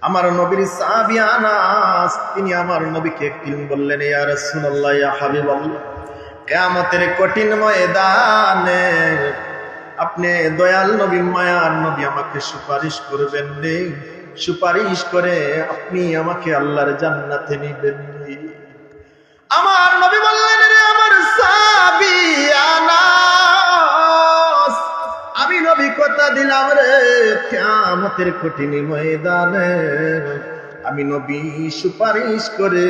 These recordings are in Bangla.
আমার নবীর সাহাবী আনাস তিনি আমার নবীকে একদিন বললেন, ইয়া রাসূলুল্লাহ, ইয়া হাবিবাল্লাহ, কিয়ামতের কঠিন ময়দানে আপনি দয়াল নবী, মায়ার নবী আমাকে সুপারিশ করবেন রে, সুপারিশ করে আপনি আমাকে আল্লাহর জান্নাতে নিবেন রে। আমার নবী বললেন, রে আমার সাহাবী আনাস, আমি নবী কথা দিলাম রে, কিয়ামতের কঠিন ময়দানে আমি নবী সুপারিশ করে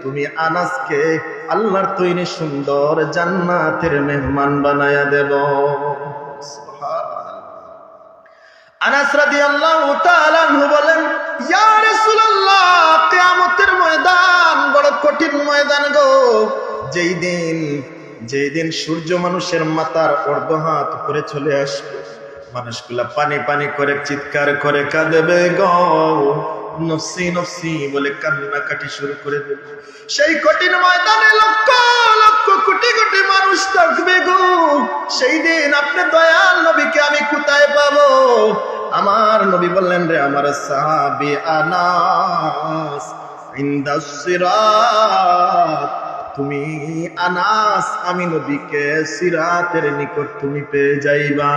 তুমি আনাসকে আল্লাহর তৈরি সুন্দর জান্নাতের মেহমান বানায়া দেব। আনাস রাদিয়াল্লাহু তাআলা আনহু বলেন, ইয়া রাসূলুল্লাহ, কিয়ামতের ময়দান বড় কঠিন ময়দান গো। যেই দিন সূর্য মানুষের মাথার অর্ধ হাত উপরে চলে আসবে, মানুষগুলা পানি পানি করে চিৎকার করে কাঁদবে গো, নফসি নফসি বলে কান্নাকাটি শুরু করে দেবে। সেই কঠিন ময়দানে লক্ষ লক্ষ কোটি কোটি মানুষ থাকবে গো। সেই দিন আপনি দয়াল নবীকে আমি কোথায় পাবো? আমার নবী বললেন, রে আমার সাহাবী আনাস, ইনদাস সিরাত, তুমি আনাস আমি নবীকে সিরাতের নিকট তুমি পেয়ে যাইবা।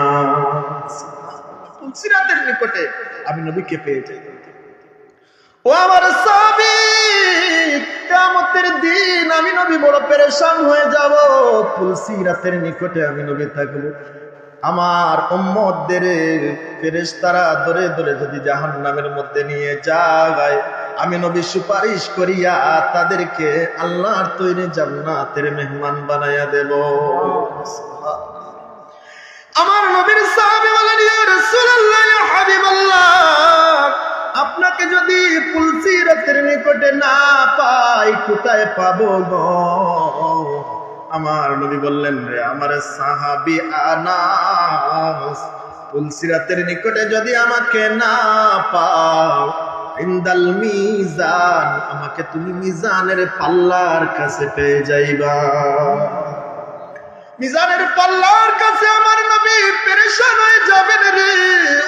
সিরাতের নিকটে আমি নবীকে পেয়ে যাইবা। ও আমার সাহাবী, কিয়ামতের দিন আমি নবী বড় পেরেশান হয়ে যাব। সিরাতের নিকটে আমি নবী থাকবো। আমার উম্মতদের ফেরেশতারা ধরে ধরে যদি জাহান্নামের মধ্যে নিয়ে যায়, আমি নবী সুপারিশ করিয়া তাদেরকে আল্লাহর তৈরি জান্নাতের মেহমান বানায়া দেব। আমার নবীর সাহাবী বলেন, ইয়া রাসূলুল্লাহ, ইয়া হাবিবাল্লাহ, আপনাকে যদি পুলসিরাতের নিকটে না পাই কোথায় পাবো গো? আমার নবী বললেন, রে আমার সাহাবী আনাস, পুলসিরাতের নিকটে যদি আমাকে না পাও, ইনদাল মিজান, আমাকে তুমি মিজানের পাল্লার কাছে পেয়ে যাইবা। মিজানের পাল্লার কাছে আমার নবী পেরেশান হয়ে যাবেন রে,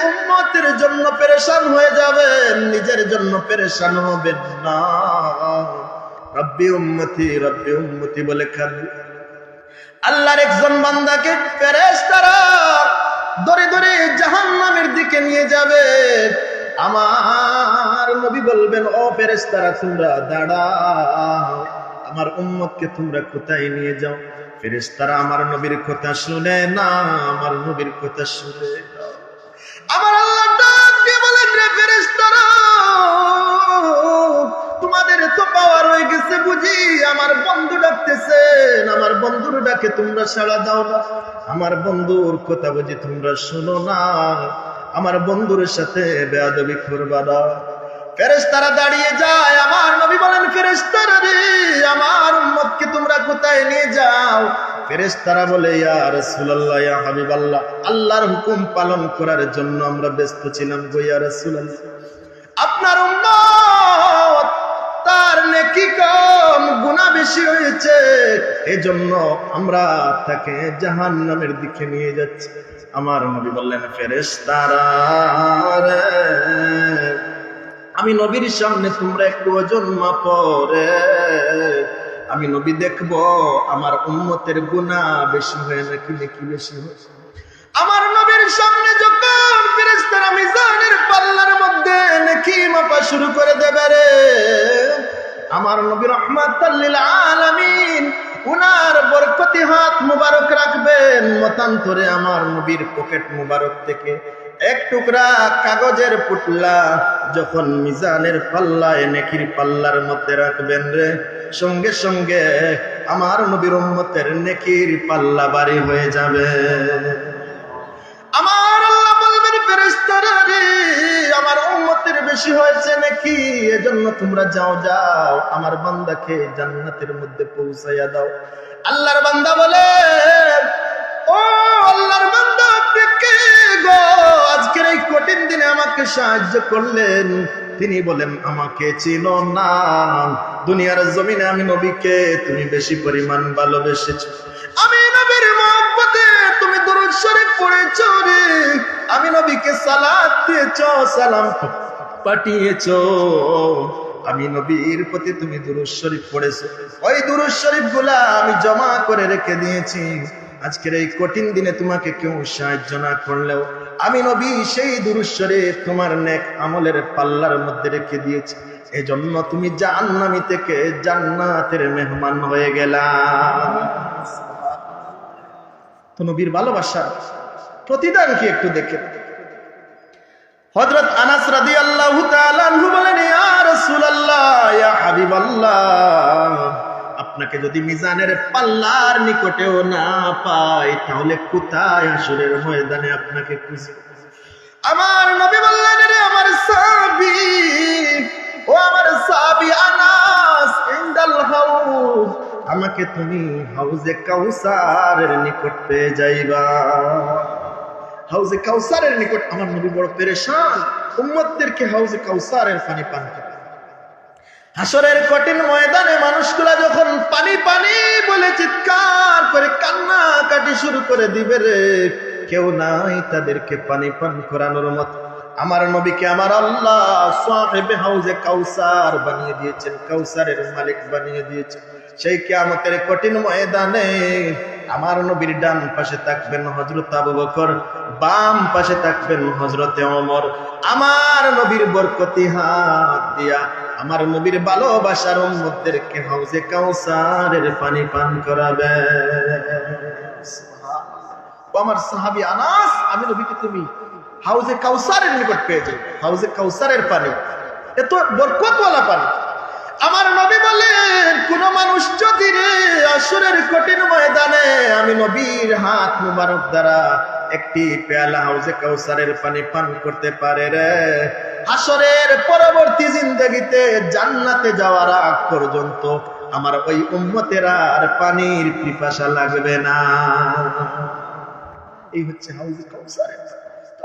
উম্মতের জন্য পেরেশান হয়ে যাবেন, নিজের জন্য পেরেশান হবেন না। রব্বি উম্মতি বলে কাঁদবে। আল্লাহর একজন বান্দাকে ফেরেশতারা ধরে ধরে জাহান্নামের দিকে নিয়ে যাবে। আমার নবী বলবেন, ও ফেরেশতারা তোমরা দাঁড়াও, আমার উম্মতকে তোমরা কোথায় নিয়ে যাও? ফেরেশতারা আমার নবীর কথা শুনে না, আমার নবীর কথা শুনে না। আমার আল্লাহ ডাক দিয়ে বলেন, রে ফেরেশতারা, তোমাদের তো পাওয়ার হয়ে গেছে বুঝি, আমার বন্ধু ডাকতেছেন, আমার বন্ধুর ডাকে তোমরা সাড়া দাও না, আমার বন্ধুর কথা বুঝি তোমরা শোনো না, আমার বন্ধুর সাথে বেয়াদবি করবা না। ফেরেশতারা দাঁড়িয়ে যায়। আমার নবী বলেন, ফেরেশতারা রে, আমার উম্মতকে তোমরা কোথায় নিয়ে যাও? ফেরেশতারা বলে, ইয়া রাসূলুল্লাহ, ইয়া হাবিবাল্লাহ, আল্লাহর হুকুম পালন করার জন্য আমরা ব্যস্ত ছিলাম গো ইয়া রাসূলুল্লাহ। আপনার উম্মত তার নেকি কম, গুনাহ বেশি হয়েছে, এজন্য আমরা তাকে জাহান্নামের দিকে নিয়ে যাচ্ছি। আমার নবী বললেন, ফেরেশতারা রে, আমি নবীর সামনে তোমরা একটু ওজন মাপো রে, আমি নবী দেখবো আমার উম্মতের গুনাহ বেশি হয় নাকি নেকি বেশি হয়। আমার নবীর সামনে যখন ফেরেশতারা মিজানের পাল্লার মধ্যে নেকি মাপা শুরু করে দেবে রে, আমার নবী রাহমাতাল লিল আলামিন উনার বরকতি হাত মুবারক রাখবেন, মতান্তরে আমার নবীর পকেট মুবারক থেকে এক টুকরা কাগজের পুটলা যখন মিজানের পাল্লায় নেকির পাল্লার মধ্যে রাখবেন রে, সঙ্গে সঙ্গে আমার নবীর উম্মতের নেকির পাল্লা ভারী হয়ে যাবে। আমার আল্লাহ বলবেন, ফেরেশতারা রে, আমার উম্মতের বেশি হয়েছে নাকি, এজন্য তোমরা যাও যাও আমার বান্দাকে জান্নাতের মধ্যে পৌঁছাইয়া দাও। আল্লাহর বান্দা বলে, ও আল্লাহর বান্দা, আপনি কে গো? আজকের এই কঠিন দিনে আমাকে সাহায্য করলেন। তিনি বলেন, আমাকে চিনো না, দুনিয়ার জমিনে আমি নবীকে তুমি বেশি পরিমাণ ভালোবেসেছো, আমি নবীর মহব্বতে তুমি দুরূদ শরীফ পড়েছো রে, আমি নবীকে সালাত দিয়েছো, সালাম পাঠিয়েছো, আমি নবীর প্রতি তুমি দুরূদ শরীফ পড়েছো, ওই দুরূদ শরীফ গুলা আমি জমা করে রেখে দিয়েছি। আজকের এই কঠিন দিনে তোমাকে কেউ সাহায্য না করলেও আমি নবী সেই দুরূদ শরীফ তোমার নেক আমলের পাল্লার মধ্যে রেখে দিয়েছি। এজন্য তুমি জাহান্নামী থেকে জান্নাতের মেহমান হয়ে গেলা। তো নবীর ভালোবাসা প্রতিদান কি একটু দেখে। হযরত আনাস রাদিয়াল্লাহু তাআলা আনহু বলেন, ইয়া রাসূলুল্লাহ, ইয়া হাবিবাল্লাহ, আপনাকে যদি মিজানের পাল্লার নিকটেও না পাই তাহলে কোথায় হাসরের ময়দানে আপনাকে খুঁজি? আমার নবী বললেন, রে আমার সাহাবী, ও আমার সাহাবী আনাস, ইনদাল হাউজ, আমাকে তুমি হাউজে কাউসারের নিকট পেয়ে যাইবা। হাউজে কাউসারের নিকট আমার নবী বড় পেরেশান, উম্মতদেরকে হাউজে কাউসারের পানি পান করে। হাসরের কঠিন ময়দানে মানুষগুলা যখন পানি পানি বলে চিৎকার করে কান্নাকাটি শুরু করে দিবে রে, কেউ নাই তাদেরকে পানি পান করানোর মত। আমার নবীকে আমার আল্লাহ সাহেবে হাউজে কাউসার বানিয়ে দিয়েছেন, কাউসারের মালিক বানিয়ে দিয়েছেন। সেই কিয়ামতের কঠিন ময়দানে আমার নবীর ডান পাশে থাকবেন হযরত আবু বকর, বাম পাশে থাকবেন হযরতে ওমর। আমার নবীর বরকতি হাত দিয়া আমার নবীর ভালোবাসার উম্মতদেরকে হাউজে কাউসারের পানি পান করাবে। আমার সাহাবী আনাস, আমি নবীকে তুমি হাউজে কাউসারের নিকট পেয়ে যাই। হাউজে কাউসারের পানি এত বরকতওয়ালা পানি। আমার নবী বলেন, কোন মানুষ যদি রে আসরের কঠিন ময়দানে আমি নবীর হাত মুবারক দ্বারা একটি পেয়ালা হাউজে কাউসারের পানি পান করতে পারে রে, আসরের পরবর্তী জিন্দেগিতে জান্নাতে যাওয়ার আগ পর্যন্ত আমার ওই উম্মতের আর পানির পিপাসা লাগবে না। এই হচ্ছে হাউজে কাউসারের।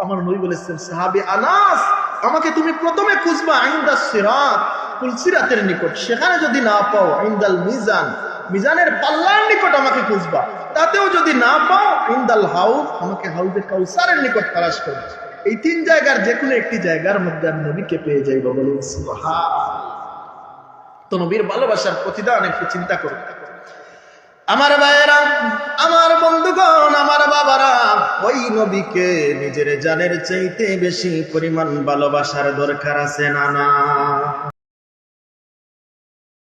আমার নবী বলেছেন, সাহাবী আনাস, আমাকে তুমি প্রথমে খুঁজবা ইনদাস সিরাত, পুলসিরাতের নিকট, সেখানে যদি না পাও ইনদাল মিজান, মিজানের পাল্লার নিকট আমাকে খুঁজবা, তাতেও যদি না পাও ইনদাল হাউজ, আমাকে হাউজে কাউসারের নিকট তালাশ করবে। এই তিন জায়গার যে কোনো একটি জায়গার মধ্যে আমি নবীকে পেয়ে যাইব। বলুন সুবহানাল্লাহ। তো নবীর ভালোবাসার প্রতিদান একটু চিন্তা করুন। আমার ভাইয়েরা, আমার বন্ধুগণ, আমার বাবারা, ওই নবীকে নিজের জানের চাইতে বেশি পরিমাণ ভালোবাসার দরকার আছে না? না।